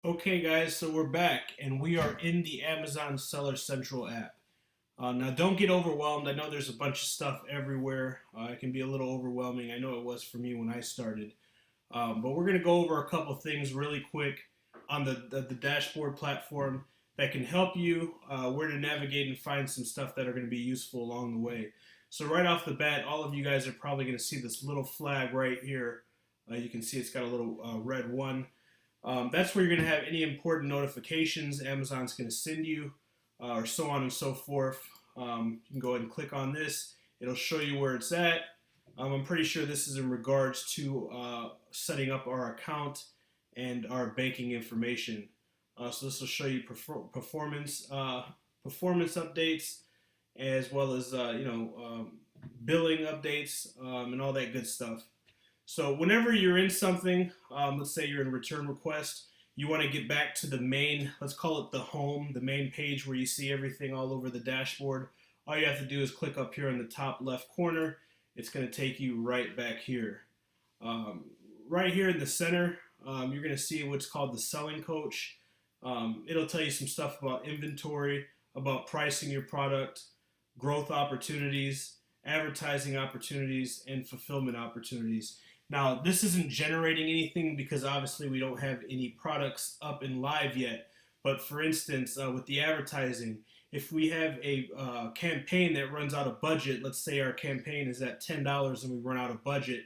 Okay, guys, so we're back and we are in the Amazon Seller Central app. Now, don't get overwhelmed. I know there's a bunch of stuff everywhere. It can be a little overwhelming. I know it was for me when I started. But we're going to go over a couple things really quick on the dashboard platform that can help you where to navigate and find some stuff that are going to be useful along the way. So, right off the bat, all of you guys are probably going to see this little flag right here. You can see it's got a little red one. That's where you're going to have any important notifications Amazon's going to send you, or so on and so forth. You can go ahead and click on this. It'll show you where it's at. I'm pretty sure this is in regards to setting up our account and our banking information. So this will show you performance updates, as well as billing updates and all that good stuff. So whenever you're in something, let's say you're in return request, you want to get back to the main, let's call it the home, the main page where you see everything all over the dashboard. All you have to do is click up here in the top left corner. It's going to take you right back here. Right here in the center, you're going to see what's called the Selling Coach. It'll tell you some stuff about inventory, about pricing your product, growth opportunities, advertising opportunities, and fulfillment opportunities. Now, this isn't generating anything because obviously we don't have any products up and live yet. But for instance, with the advertising, if we have a campaign that runs out of budget, let's say our campaign is at $10 and we run out of budget,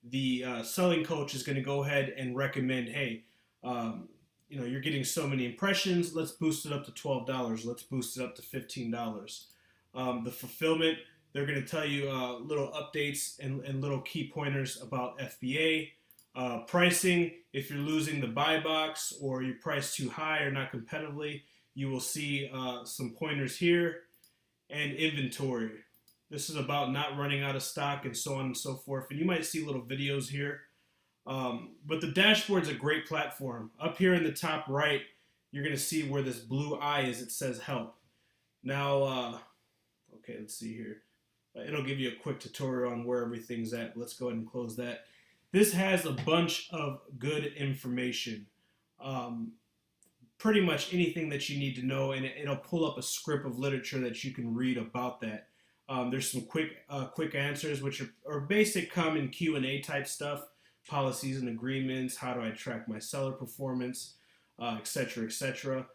the selling coach is going to go ahead and recommend, hey, you're getting so many impressions, let's boost it up to $12, let's boost it up to $15. The fulfillment, they're going to tell you little updates and little key pointers about FBA. Pricing, if you're losing the buy box or you price too high or not competitively, you will see some pointers here. And inventory. This is about not running out of stock and so on and so forth. And you might see little videos here. But the dashboard's a great platform. Up here in the top right, you're going to see where this blue eye is. It says help. Now, okay, let's see here. It'll give you a quick tutorial on where everything's at. Let's go ahead and close that. This has a bunch of good information. Pretty much anything that you need to know, and it'll pull up a script of literature that you can read about that. There's some quick answers, which are basic common Q&A type stuff, policies and agreements, how do I track my seller performance, etc., etc.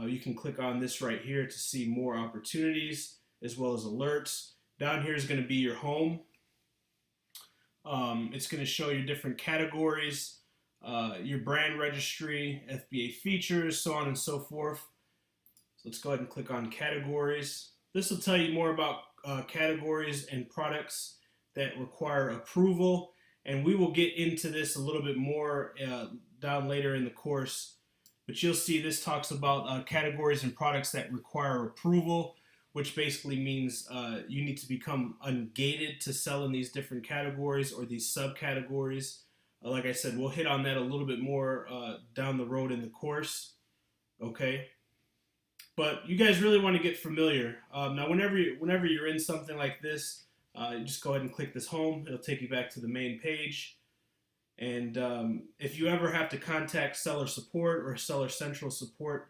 You can click on this right here to see more opportunities as well as alerts. Down here is going to be your home. It's going to show you different categories, your brand registry, FBA features, so on and so forth. So let's go ahead and click on categories. This will tell you more about categories and products that require approval, and we will get into this a little bit more down later in the course. But you'll see this talks about categories and products that require approval, which basically means you need to become ungated to sell in these different categories or these subcategories. Like I said, we'll hit on that a little bit more down the road in the course. Okay. But you guys really want to get familiar. Now, whenever you're in something like this, you just go ahead and click this home. It'll take you back to the main page. And if you ever have to contact seller support or seller central support,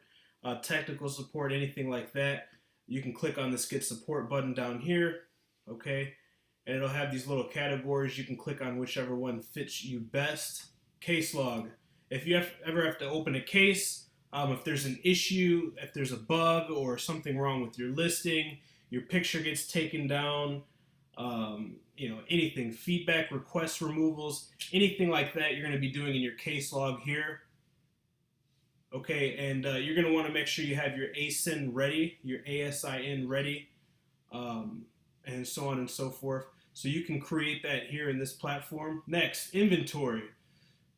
technical support, anything like that, you can click on this Get Support button down here, okay? And it'll have these little categories. You can click on whichever one fits you best. Case log. If you ever have to open a case, if there's an issue, if there's a bug or something wrong with your listing, your picture gets taken down, anything, feedback, request removals, anything like that you're going to be doing in your case log here. Okay, and you're going to want to make sure you have your ASIN ready, your ASIN ready, and so on and so forth. So you can create that here in this platform. Next, inventory.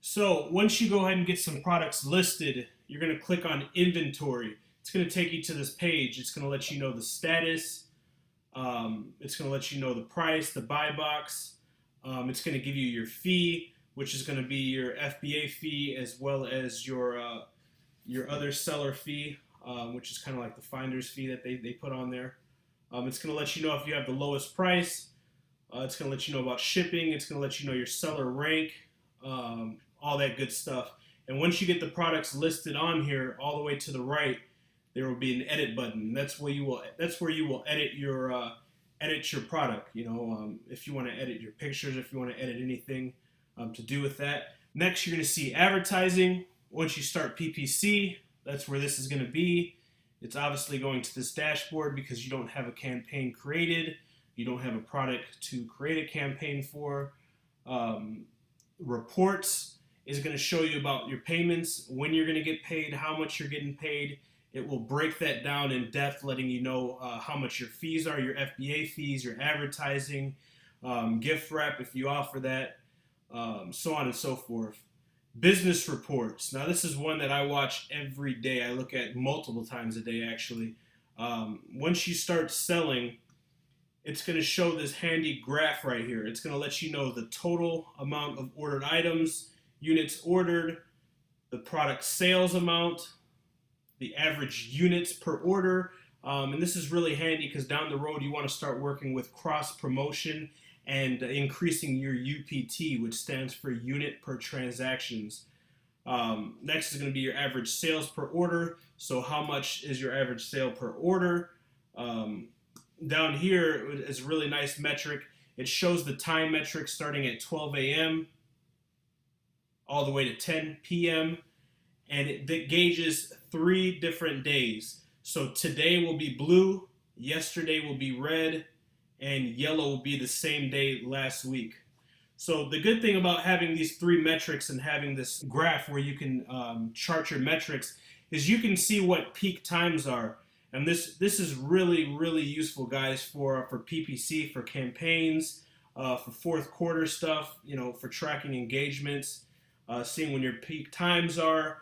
So once you go ahead and get some products listed, you're going to click on inventory. It's going to take you to this page. It's going to let you know the status. It's going to let you know the price, the buy box. It's going to give you your fee, which is going to be your FBA fee as well as your other seller fee, which is kind of like the finder's fee that they put on there. It's going to let you know if you have the lowest price. It's going to let you know about shipping. It's going to let you know your seller rank, all that good stuff. And once you get the products listed on here, all the way to the right, there will be an edit button. That's where you will edit your product. If you want to edit your pictures, if you want to edit anything to do with that. Next, you're going to see advertising. Once you start PPC, that's where this is going to be. It's obviously going to this dashboard because you don't have a campaign created. You don't have a product to create a campaign for. Reports is going to show you about your payments, when you're going to get paid, how much you're getting paid. It will break that down in depth, letting you know how much your fees are, your FBA fees, your advertising, gift wrap if you offer that, so on and so forth. Business reports. Now, this is one that I watch every day. I look at multiple times a day, actually. Once you start selling, it's going to show this handy graph right here. It's going to let you know the total amount of ordered items, units ordered, the product sales amount, the average units per order. And this is really handy because down the road you want to start working with cross promotion and increasing your UPT, which stands for unit per transactions. Next is going to be your average sales per order. So how much is your average sale per order? Down here is a really nice metric. It shows the time metric starting at 12 a.m. all the way to 10 p.m. And it gauges 3 different days. So today will be blue, yesterday will be red, and yellow will be the same day last week. So the good thing about having these 3 metrics and having this graph where you can chart your metrics is you can see what peak times are. And this is really, really useful, guys, for PPC, for campaigns, for fourth quarter stuff, for tracking engagements, seeing when your peak times are,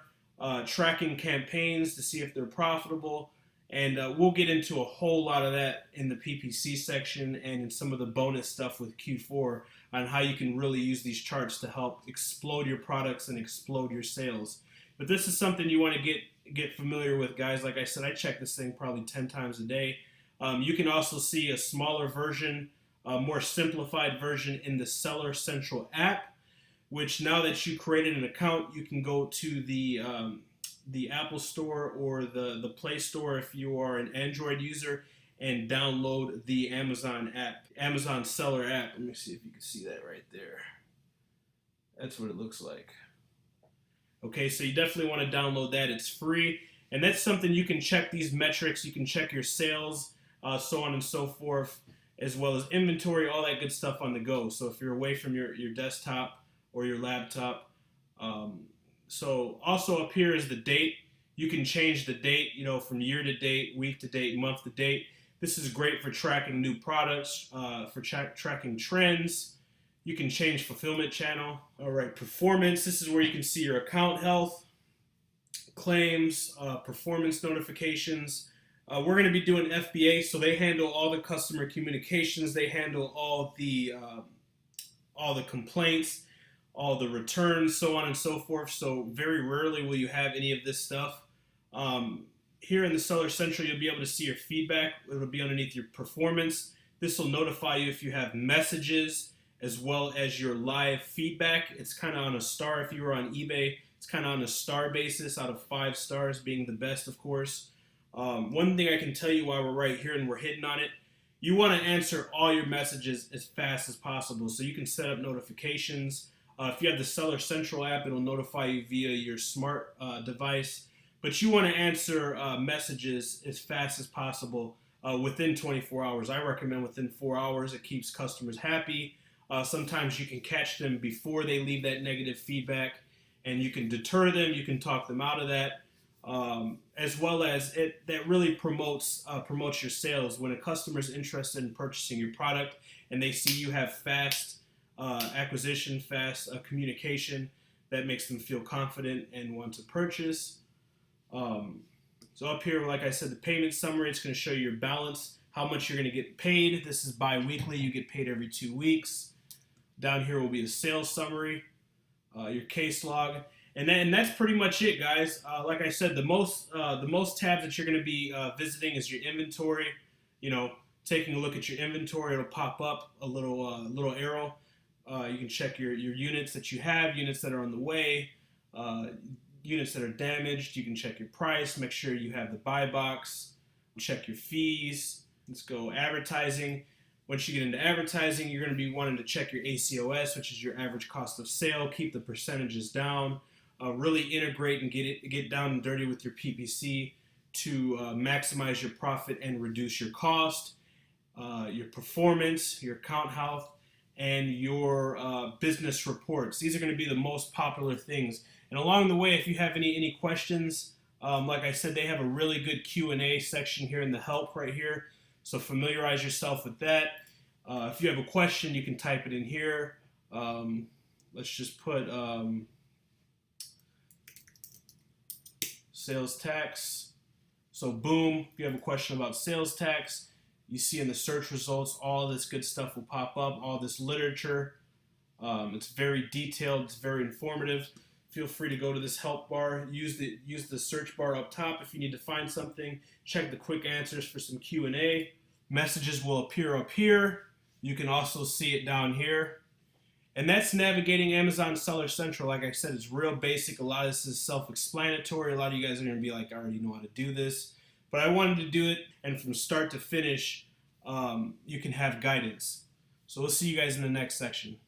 tracking campaigns to see if they're profitable. And we'll get into a whole lot of that in the PPC section and in some of the bonus stuff with Q4 on how you can really use these charts to help explode your products and explode your sales. But this is something you want to get familiar with, guys. Like I said, I check this thing probably 10 times a day. You can also see a smaller version, a more simplified version in the Seller Central app, which now that you created an account, you can go to the Apple Store or the Play Store if you are an Android user and download the Amazon app, Amazon Seller app. Let me see if you can see that right there. That's what it looks like. Okay, so you definitely want to download that. It's free, and that's something you can check these metrics. You can check your sales, so on and so forth, as well as inventory, all that good stuff on the go. So if you're away from your desktop or your laptop. So also up here is the date. You can change the date, from year to date, week to date, month to date. This is great for tracking new products, for tracking trends. You can change fulfillment channel. All right, performance. This is where you can see your account health, claims, performance notifications. We're going to be doing FBA, so they handle all the customer communications. They handle all the complaints, all the returns, so on and so forth. So very rarely will you have any of this stuff. Here in the Seller Central, you'll be able to see your feedback. It'll be underneath your performance. This will notify you if you have messages, as well as your live feedback. It's kind of on a star. If you were on eBay, it's kind of on a star basis, out of 5 stars being the best, of course. One thing I can tell you while we're right here and we're hitting on it, you want to answer all your messages as fast as possible. So you can set up notifications. If you have the Seller Central app, it'll notify you via your smart device. But you want to answer messages as fast as possible within 24 hours. I recommend within 4 hours. It keeps customers happy. Sometimes you can catch them before they leave that negative feedback, and you can deter them. You can talk them out of that, as well as that really promotes your sales. When a customer is interested in purchasing your product and they see you have fast acquisition, fast communication, that makes them feel confident and want to purchase. So up here, like I said, the payment summary, it's going to show you your balance, how much you're going to get paid. This is bi-weekly. You get paid every 2 weeks. Down here will be the sales summary, your case log, and that's pretty much it, guys. Like I said, the most tabs that you're going to be visiting is your inventory. Taking a look at your inventory, it'll pop up a little arrow. You can check your units that you have, units that are on the way, uh, units that are damaged. You can check your price, make sure you have the buy box, check your fees. Let's go advertising. Once you get into advertising, you're going to be wanting to check your ACOS, which is your average cost of sale. Keep the percentages down. Really integrate and get down and dirty with your PPC to maximize your profit and reduce your cost, your performance, your account health, and your business reports. These are going to be the most popular things. And along the way, if you have any questions, like I said, they have a really good Q&A section here in the help right here. So familiarize yourself with that. If you have a question, you can type it in here. Let's just put sales tax. So boom, if you have a question about sales tax, you see in the search results, all this good stuff will pop up, all this literature. It's very detailed, it's very informative. Feel free to go to this help bar, use the search bar up top if you need to find something. Check the quick answers for some Q&A. Messages will appear up here. You can also see it down here. And that's navigating Amazon Seller Central. Like I said, it's real basic. A lot of this is self-explanatory. A lot of you guys are going to be like, I already know how to do this. But I wanted to do it, and from start to finish, you can have guidance. So we'll see you guys in the next section.